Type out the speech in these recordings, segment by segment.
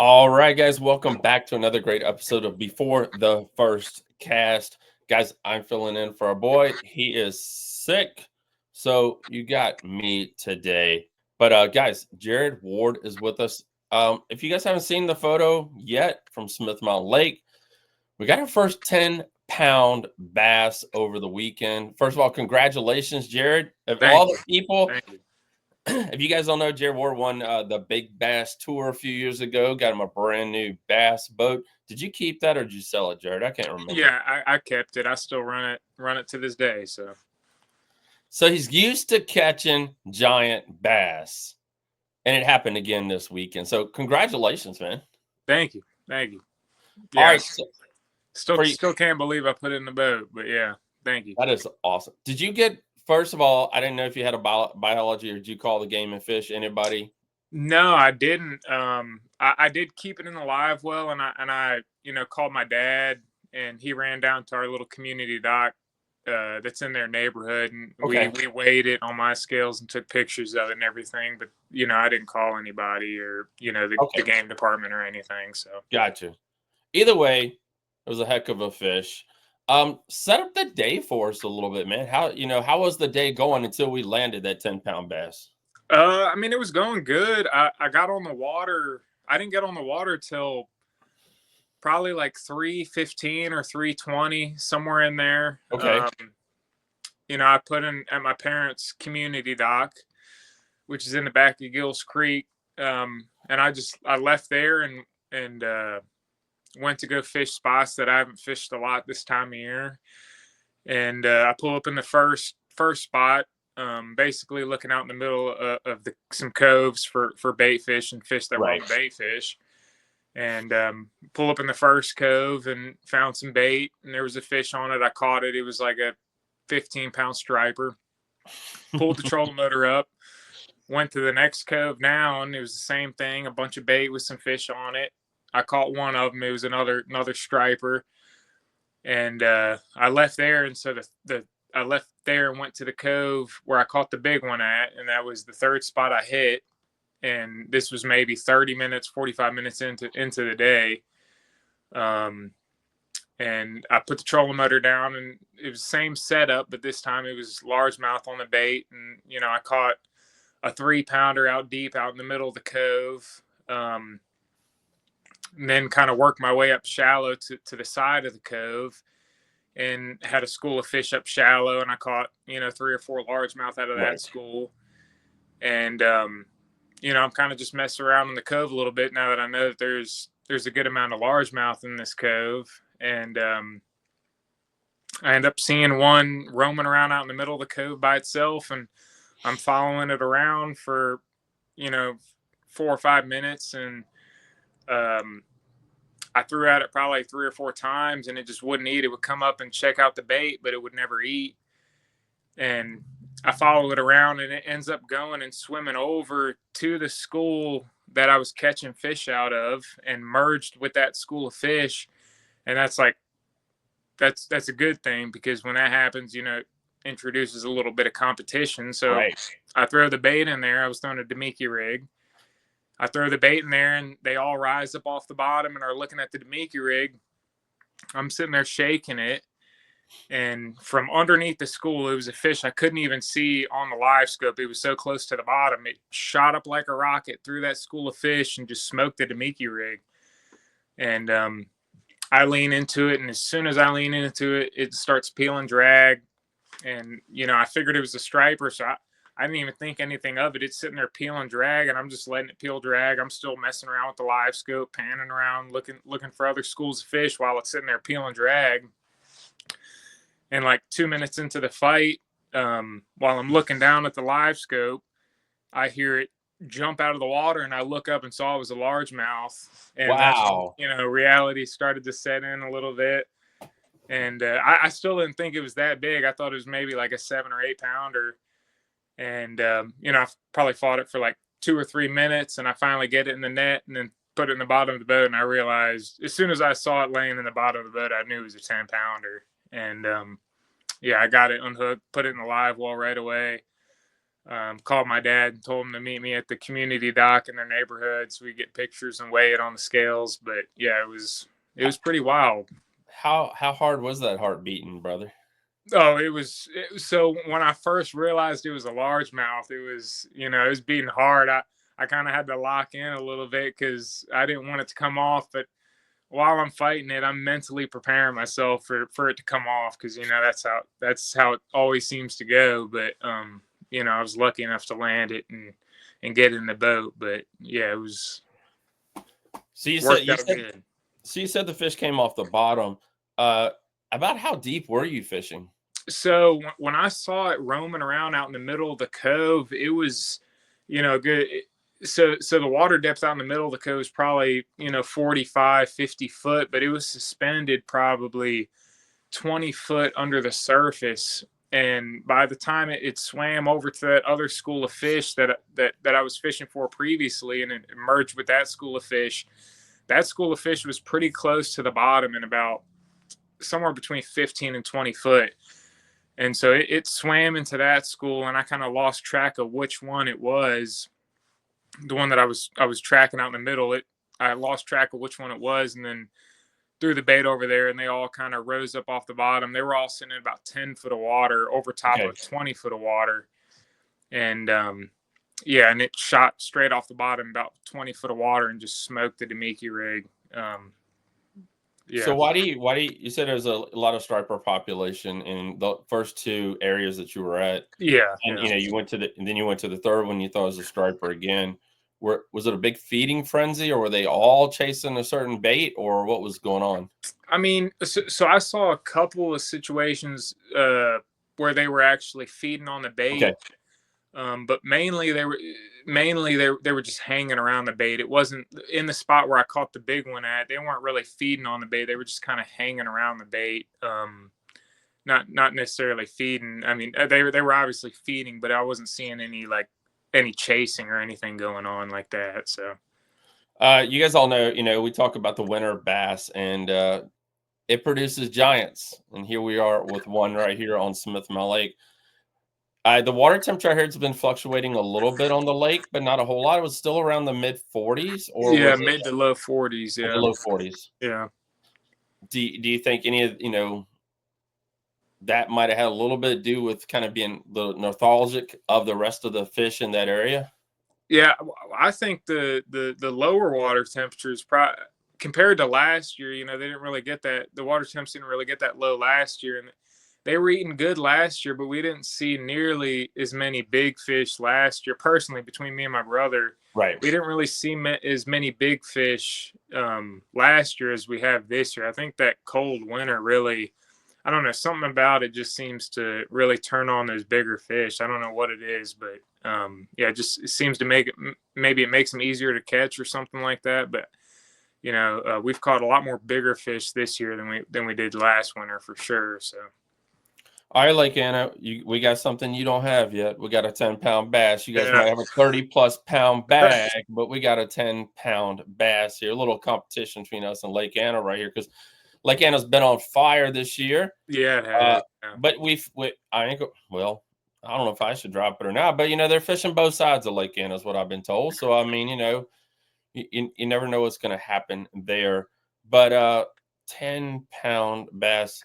All right, guys, welcome back to another great episode of Before the First Cast. Guys, I'm filling in for our boy. He is sick, so you got me today. But guys, Jared Ward is with us. If you guys haven't seen the photo yet from Smith Mountain Lake, we got our first 10-pound bass over the weekend. First of all, congratulations, Jared. Of all Thank the you. people, Thank you. if you guys don't know, Jared Ward won the Big Bass Tour a few years ago. Got him a brand new bass boat. Did you keep that or did you sell it, Jared? I can't remember. Yeah, I kept it. I still run it to this day. So he's used to catching giant bass, and it happened again this weekend. So congratulations, man. Thank you. Thank you. All Yeah, right, so still for you, still can't believe I put it in the boat, but yeah, thank you. that is awesome. Did you get? First of all, I didn't know if you had a biology or did you call the game and fish? Anybody? No, I didn't. I did keep it in the live well, and I called my dad, and he ran down to our little community dock that's in their neighborhood, and we Okay, we weighed it on my scales and took pictures of it and everything. But I didn't call anybody or the okay, game department or anything. So. gotcha. Either way, it was a heck of a fish. Set up the day for us a little bit, man. How was the day going until we landed that 10-pound bass? I mean, it was going good. I got on the water. I didn't get on the water till probably like 3:15 or 3:20, somewhere in there. Okay, I put in at my parents' community dock, which is in the back of Gills Creek. And I left there and went to go fish spots that I haven't fished a lot this time of year. And I pull up in the first spot, basically looking out in the middle of some coves for bait fish and fish that were on right. the bait fish. And pull up in the first cove and found some bait, and there was a fish on it. I caught it. It was like a 15-pound striper. Pulled the trolling motor up, went to the next cove down. It was the same thing, a bunch of bait with some fish on it. I caught one of them. It was another striper, and I left there. And so the I left there and went to the cove where I caught the big one at, and that was the third spot I hit. And this was maybe 30 minutes, 45 minutes into the day. Um, and I put the trolling motor down, and it was the same setup, but this time it was largemouth on the bait. And I caught a 3-pounder out deep out in the middle of the cove. And then kind of worked my way up shallow to the side of the cove, and had a school of fish up shallow, and I caught 3 or 4 largemouth out of that Right. school. And I'm kind of just messing around in the cove a little bit now that I know that there's a good amount of largemouth in this cove. And I end up seeing one roaming around out in the middle of the cove by itself, and I'm following it around for 4 or 5 minutes. And I threw at it probably 3 or 4 times, and it just wouldn't eat. It would come up and check out the bait, but it would never eat. And I followed it around, and it ends up going and swimming over to the school that I was catching fish out of, and merged with that school of fish. And that's a good thing, because when that happens, it introduces a little bit of competition. So Right. I throw the bait in there. I was throwing a Demiki rig. I throw the bait in there, and they all rise up off the bottom and are looking at the Demiki rig. I'm sitting there shaking it, and from underneath the school, it was a fish I couldn't even see on the live scope. It was so close to the bottom. It shot up like a rocket through that school of fish and just smoked the Demiki rig. And I lean into it, and as soon as I lean into it, it starts peeling drag. And I figured it was a striper, so I didn't even think anything of it. It's sitting there peeling drag, and I'm just letting it peel drag. I'm still messing around with the live scope, panning around, looking for other schools of fish while it's sitting there peeling drag. And like 2 minutes into the fight, while I'm looking down at the live scope, I hear it jump out of the water, and I look up and saw it was a largemouth. And that's when, Wow. reality started to set in a little bit. And I still didn't think it was that big. I thought it was maybe like a 7 or 8 pounder. And I've probably fought it for like 2 or 3 minutes, and I finally get it in the net, and then put it in the bottom of the boat. And I realized, as soon as I saw it laying in the bottom of the boat, I knew it was a 10-pounder. And I got it unhooked, put it in the live well right away. Called my dad and told him to meet me at the community dock in their neighborhood so we get pictures and weigh it on the scales. But yeah, it was pretty wild. How hard was that heart beating, brother? Oh, it was so when I first realized it was a largemouth, it was beating hard. I kind of had to lock in a little bit because I didn't want it to come off. But while I'm fighting it, I'm mentally preparing myself for it to come off because that's how it always seems to go. But I was lucky enough to land it and get in the boat. But yeah, it was So you said worked you out said good. so you said the fish came off the bottom. About how deep were you fishing? So when I saw it roaming around out in the middle of the cove, it was, good. So the water depth out in the middle of the cove is probably 45, 50 foot, but it was suspended probably 20 foot under the surface. And by the time it swam over to that other school of fish that I was fishing for previously, and it merged with that school of fish, that school of fish was pretty close to the bottom and about somewhere between 15 and 20 foot. And so it swam into that school, and I kind of lost track of which one it was. The one that I was tracking out in the middle, I lost track of which one it was, and then threw the bait over there, and they all kind of rose up off the bottom. They were all sitting in about 10 foot of water over top Okay. of 20 foot of water, and yeah, and it shot straight off the bottom about 20 foot of water and just smoked the Demiki rig. So Yeah, why do you said there's a lot of striper population in the first two areas that you were at, yeah, and yeah. you went to the third one, you thought it was a striper again. Was it a big feeding frenzy, or were they all chasing a certain bait, or what was going on? I mean, so I saw a couple of situations where they were actually feeding on the Okay. bait, but mainly they were just hanging around the bait. It wasn't in the spot where I caught the big one at. They weren't really feeding on the bait. They were just kind of hanging around the bait. Not necessarily feeding. I mean, they were obviously feeding, but I wasn't seeing any chasing or anything going on like that. So You guys all know, we talk about the winter bass, and it produces giants. And here we are with one right here on Smith Mile Lake. The water temperature I heard has been fluctuating a little bit on the lake, but not a whole lot. It was still around the mid 40s, or yeah, was it mid to low 40s. the Yeah, low 40s? yeah. Do you think any of that might have had a little bit to do with kind of being the nostalgic of the rest of the fish in that area? Yeah, I think the lower water temperatures compared to last year, they didn't really get that. The water temps didn't really get that low last year, and they were eating good last year, but we didn't see nearly as many big fish last year. Personally, between me and my brother, Right. we didn't really see as many big fish last year as we have this year. I think that cold winter really, I don't know, something about it just seems to really turn on those bigger fish. I don't know what it is, but yeah, it seems to make it, maybe it makes them easier to catch or something like that. But we've caught a lot more bigger fish this year than we did last winter for sure. So All right, Lake Anna, we got something you don't have yet. We got a 10-pound bass. You guys yeah, might have a 30+ pound bag, but we got a 10-pound bass here. A little competition between us and Lake Anna right here, because Lake Anna's been on fire this year. yeah, it has. Yeah. But I ain't well, I don't know if I should drop it or not, but they're fishing both sides of Lake Anna is what I've been told. So I mean, you never know what's going to happen there. But 10-pound bass.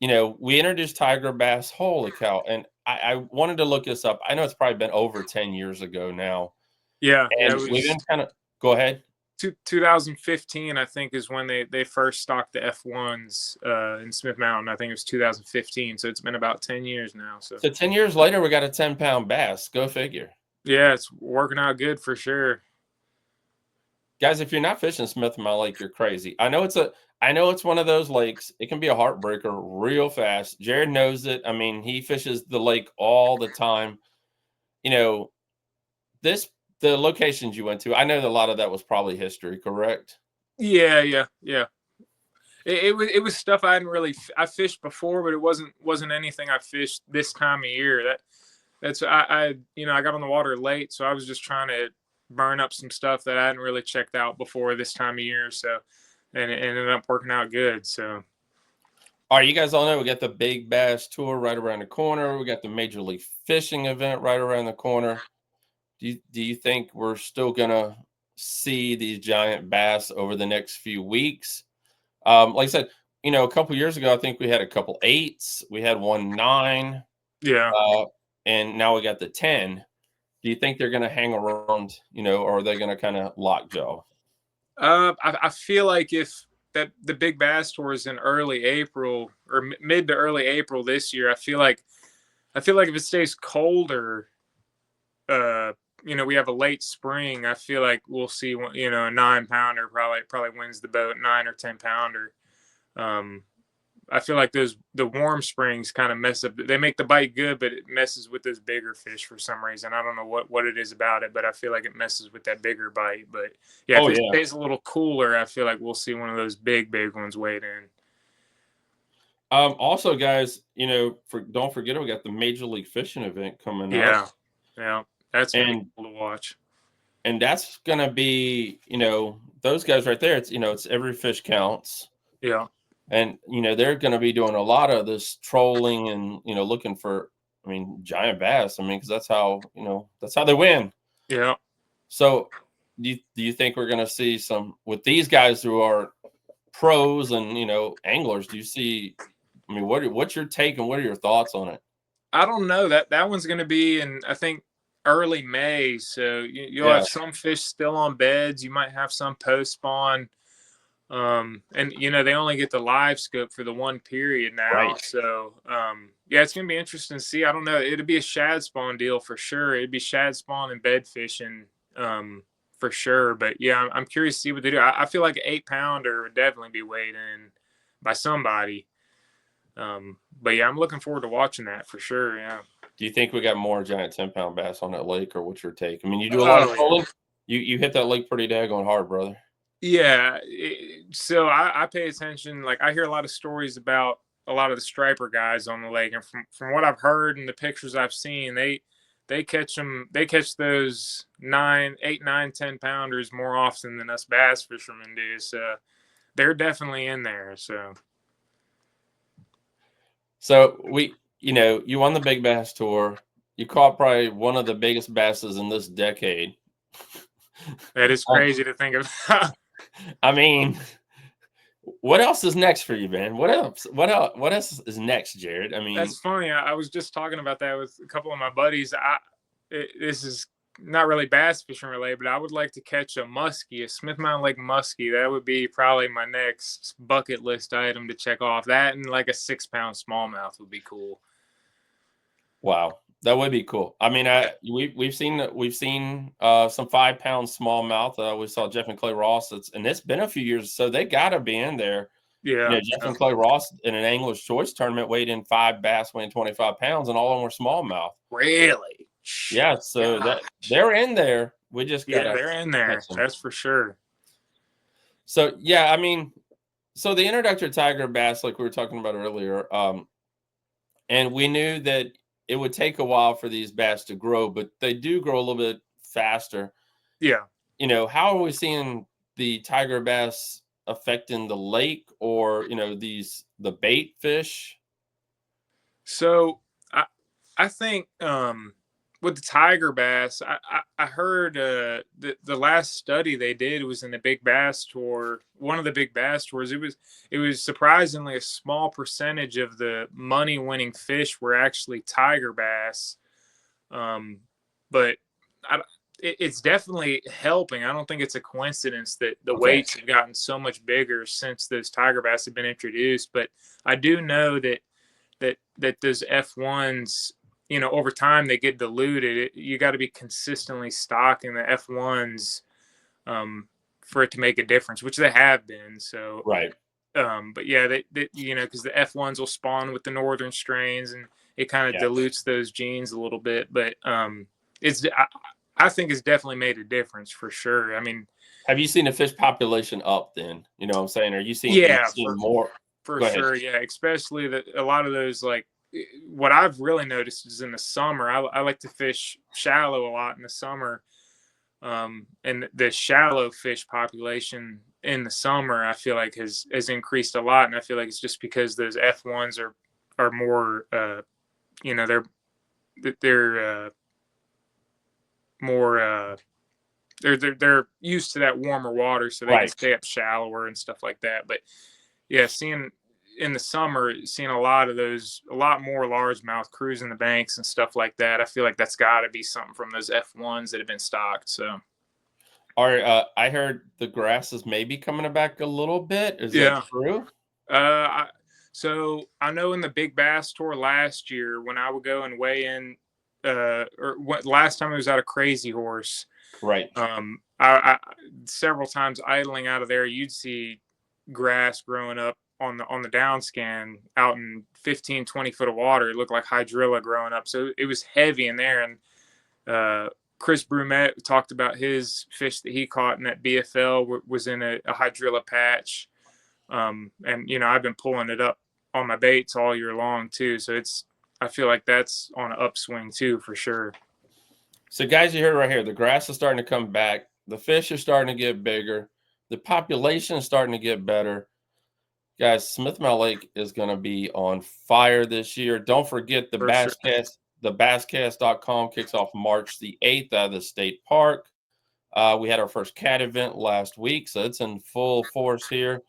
We introduced tiger bass. Holy cow! And I wanted to look this up. I know it's probably been over 10 years ago now, Yeah, and it we've was been kind of go ahead. 2015, I think, is when they first stocked the F1s in Smith Mountain. I think it was 2015, so it's been about 10 years now. So So 10 years later, we got a 10-pound bass. Go figure. yeah, it's working out good for sure. Guys, if you're not fishing Smith Mile Lake, you're crazy. I know it's one of those lakes. It can be a heartbreaker real fast. Jared knows it. I mean, he fishes the lake all the time. You know, this the locations you went to. I know that a lot of that was probably history, correct? Yeah, yeah, yeah. It was stuff I hadn't really I fished before, but it wasn't anything I fished this time of year. That's I got on the water late, so I was just trying to burn up some stuff that I hadn't really checked out before this time of year. So and it ended up working out good. So All right, you guys all know we got the Big Bass Tour right around the corner. We got the Major League Fishing event right around the corner. Do you think we're still gonna see these giant bass over the next few weeks? Like I said, a couple years ago, I think we had a couple eights. We had one nine, Yeah. uh, and now we got the 10. Do you think they're gonna hang around? Or are they gonna kind of lockjaw? I feel like if that the Big Bass Tour is in early April or mid to early April this year, I feel like if it stays colder, uh, we have a late spring. I feel like we'll see one, a 9 pounder probably wins the boat, 9 or 10 pounder. Um, I feel like the warm springs kind of mess up. They make the bite good, but it messes with those bigger fish for some reason. I don't know what it is about it, but I feel like it messes with that bigger bite. But yeah, if Oh it yeah. stays a little cooler, I feel like we'll see one of those big ones wade in. Also, guys, don't forget we got the Major League Fishing event coming up, Yeah, yeah, that's gonna be and cool to watch. and that's gonna be, those guys right there. It's every fish counts, Yeah, and they're gonna be doing a lot of this trolling and looking for, giant bass. Because that's how they win. yeah. So, do you think we're gonna see some with these guys who are pros and anglers? Do you see? What's your take and what are your thoughts on it? I don't know that one's gonna be in, I think, early May. So you'll Yeah, have some fish still on beds. You might have some post spawn. And they only get the live scope for the one period now. right. So yeah, it's gonna be interesting to see. I don't know. It'd be a shad spawn deal for sure. It'd be shad spawn and bed fishing for sure. But yeah, I'm curious to see what they do. I feel like an 8 pounder would definitely be weighed in by somebody. But yeah, I'm looking forward to watching that for sure. Yeah. Do you think we got more giant 10-pound bass on that lake, or what's your take? You do a lot of Oh yeah. trolling. You hit that lake pretty daggone hard, brother. Yeah. So I pay attention. Like I hear a lot of stories about a lot of the striper guys on the lake, and from what I've heard and the pictures I've seen, they catch them. They catch those 9, 8, 9, 10 pounders more often than us bass fishermen do. So they're definitely in there. So So you won the Big Bass Tour. You caught probably one of the biggest basses in this decade. that is Um, crazy to think of. I mean, what else is next for you, man? What else? What else is next, Jared? That's funny. I was just talking about that with a couple of my buddies. This is not really bass fishing related, but I would like to catch a muskie, a Smith Mountain Lake muskie. That would be probably my next bucket list item to check off. That and like a 6 pound smallmouth would be cool. Wow, that would be cool. We've seen some 5-pound smallmouth. We saw Jeff and Clay Ross. It's been a few years, so they got to be in there. Yeah. Jeff and Clay Ross in an Angler's Choice tournament weighed in 5 bass weighing 25 pounds, and all of them were smallmouth. Really? Yeah, so that they're in there. We just Yeah, gotta they're in there. catch them. That's for sure. So yeah, so the introductory tiger bass, like we were talking about earlier, and we knew that it would take a while for these bass to grow, but they do grow a little bit faster. Yeah. How are we seeing the tiger bass affecting the lake, or the bait fish? So I think with the tiger bass, I heard the last study they did was in the Big Bass Tour. One of the Big Bass Tours, it was surprisingly a small percentage of the money winning fish were actually tiger bass. But it's definitely helping. I don't think it's a coincidence that the Okay. weights have gotten so much bigger since those tiger bass have been introduced. But I do know that those F1s, over time they get diluted. You got to be consistently stocking the F1s for it to make a difference, which they have been. So, Right. but yeah, because the F1s will spawn with the northern strains, and it kind of Yeah. dilutes those genes a little bit. But I think it's definitely made a difference for sure. I mean, Have you seen the fish population up then? You know what I'm saying? Are you seeing yeah, more? for Go ahead. sure. Yeah, especially that a lot of those, like, what I've really noticed is in the summer. I like to fish shallow a lot in the summer. And the shallow fish population in the summer, I feel like has increased a lot, and I feel like it's just because those F1s are more, they're more they're used to that warmer water, so they can stay up shallower and stuff like that. But yeah, seeing in the summer, seeing a lot more largemouth cruising the banks and stuff like that, I feel like that's got to be something from those F1s that have been stocked. So, I heard the grass is maybe coming back a little bit. Is that true? So I know in the Big Bass Tour last year, when I would go and weigh in, last time I was out of Crazy Horse, right? I several times idling out of there, you'd see grass growing up on the down scan out in 15, 20 foot of water. It looked like hydrilla growing up. So it was heavy in there. And Chris Brumet talked about his fish that he caught in that BFL was in a hydrilla patch. And, I've been pulling it up on my baits all year long too. So I feel like that's on an upswing too, for sure. So guys, you heard it right here. The grass is starting to come back. The fish are starting to get bigger. The population is starting to get better. Guys, Smith Mount Lake is going to be on fire this year. Don't forget the Basscast. Sure. The Basscast.com kicks off March the 8th out of the state park. We had our first cat event last week, so it's in full force here.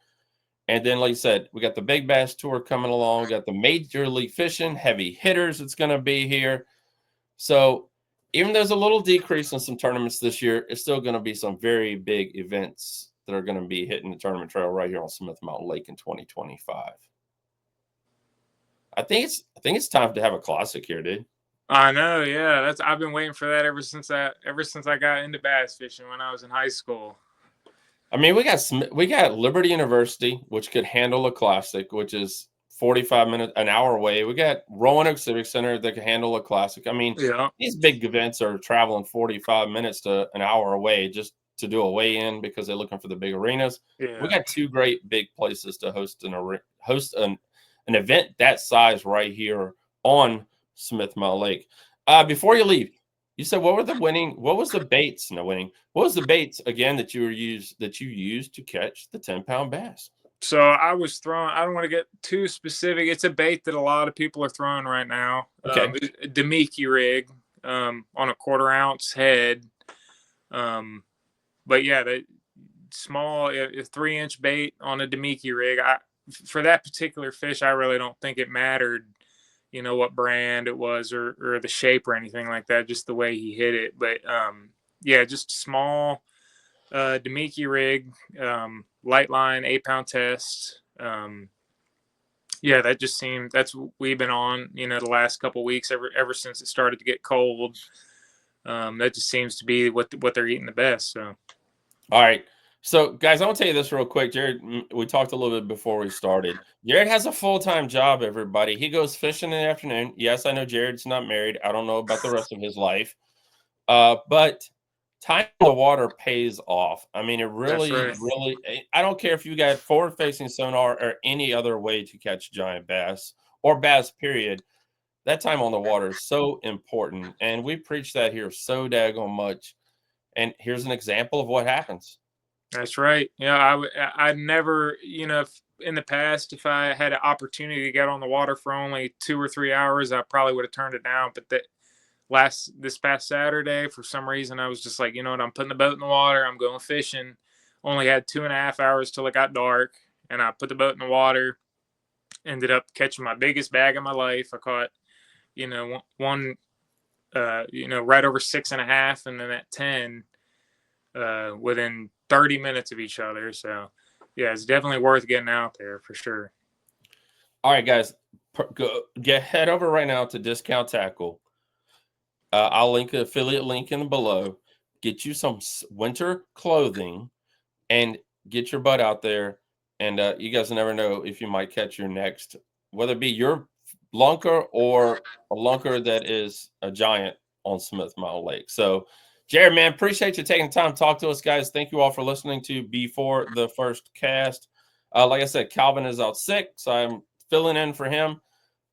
And then, like I said, we got the Big Bass Tour coming along. We got the Major League Fishing Heavy Hitters that's going to be here. So even though there's a little decrease in some tournaments this year, it's still going to be some very big events that are going to be hitting the tournament trail right here on Smith Mountain Lake in 2025. I think it's time to have a classic here, dude. I know, yeah. I've been waiting for that ever since I got into bass fishing when I was in high school. I mean, we got Liberty University, which could handle a classic, which is 45 minutes, an hour away. We got Roanoke Civic Center that can handle a classic. I mean, These big events are traveling 45 minutes to an hour away just to do a weigh-in because they're looking for the big arenas. Yeah. We got two great big places to host an event that size right here on Smith Mount Lake. Before you leave, you said what was the baits again that you used to catch the 10-pound bass? So I don't want to get too specific. It's a bait that a lot of people are throwing right now. Okay. Demiki rig on a 1/4 ounce head. But yeah, the small 3-inch bait on a Demiki rig. For that particular fish, I really don't think it mattered, what brand it was or the shape or anything like that, just the way he hit it. But just small Demiki rig, light line, 8-pound test. That just seemed that's what we've been on, the last couple of weeks ever since it started to get cold. That just seems to be what they're eating the best. So, all right. So, guys, I want to tell you this real quick. Jared, we talked a little bit before we started. Jared has a full-time job, everybody. He goes fishing in the afternoon. Yes, I know Jared's not married. I don't know about the rest of his life. But time in the water pays off. I mean, it really, really, I don't care if you got forward-facing sonar or any other way to catch giant bass or bass, period. That time on the water is so important. And we preach that here so daggone much. And here's an example of what happens. That's right. Yeah, I never, in the past, if I had an opportunity to get on the water for only 2 or 3 hours, I probably would have turned it down. But this past Saturday, for some reason, I was just like, I'm putting the boat in the water. I'm going fishing. Only had 2.5 hours till it got dark, and I put the boat in the water. Ended up catching my biggest bag of my life. I caught, one, right over 6.5, and then at 10, within 30 minutes of each other. So, yeah, it's definitely worth getting out there for sure. All right, guys, head over right now to Discount Tackle. I'll link an affiliate link in below. Get you some winter clothing and get your butt out there. And you guys never know if you might catch your next, whether it be your lunker or a lunker that is a giant on Smith Mountain Lake. So, Jared, man, appreciate you taking the time to talk to us, guys. Thank you all for listening to Before the First Cast. Like I said, Calvin is out sick, so I'm filling in for him.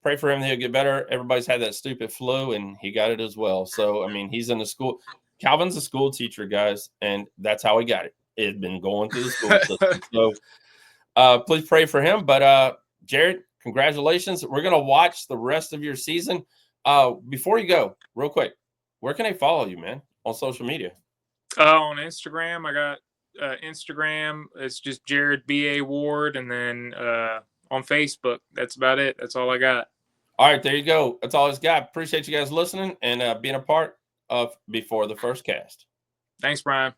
Pray for him that he'll get better. Everybody's had that stupid flu, and he got it as well. So, I mean, he's in the school. Calvin's a school teacher, guys, and that's how he got it. It had been going through the school system. So please pray for him. But Jared, congratulations. We're going to watch the rest of your season. Before you go, real quick, where can they follow you, man, on social media? On Instagram, I got Instagram. It's just Jared B.A. Ward. And then on Facebook, that's about it. That's all I got. All right, there you go. That's all he's got. Appreciate you guys listening and being a part of Before the First Cast. Thanks, Brian.